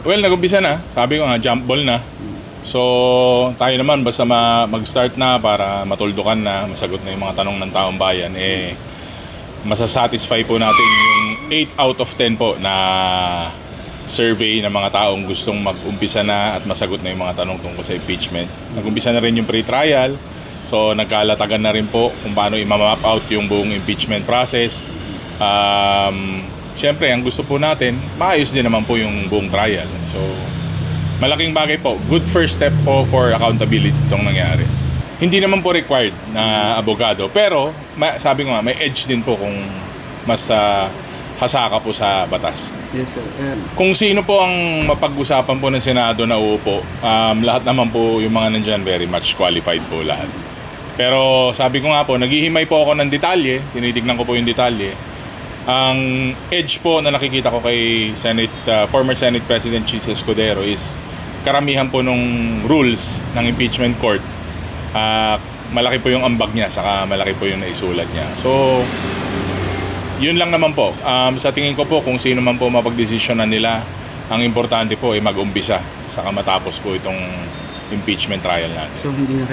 Well, nag-umpisa na. Sabi ko nga, jump ball na. So, tayo naman basta mag-start na para matuldukan na, masagot na yung mga tanong ng taong bayan, masasatisfy po natin yung 8 out of 10 po na survey ng mga taong gustong mag-umpisa na at masagot na yung mga tanong tungkol sa impeachment. Nag-umpisa na rin yung pre-trial. So, nagkalatagan na rin po kung paano i-map out yung buong impeachment process. Siyempre, ang gusto po natin, maayos din naman po yung buong trial. So, malaking bagay po. Good first step po for accountability itong nangyari. Hindi naman po required na abogado. Pero, sabi ko nga, may edge din po kung mas hasaka po sa batas. Yes, sir. Kung sino po ang mapag-usapan po ng Senado na uupo, lahat naman po yung mga nandyan very much qualified po lahat. Pero sabi ko nga po, naghihimay po ako ng detalye, tinitignan ko po yung detalye. Ang edge po na nakikita ko kay former Senate President Chis Escudero is karamihan po nung rules ng impeachment court. Malaki po yung ambag niya, saka malaki po yung naisulat niya. So, yun lang naman po. Sa tingin ko po, kung sino man po mapagdesisyonan nila, ang importante po ay mag-umpisa, saka matapos po itong impeachment trial natin. So, hindi na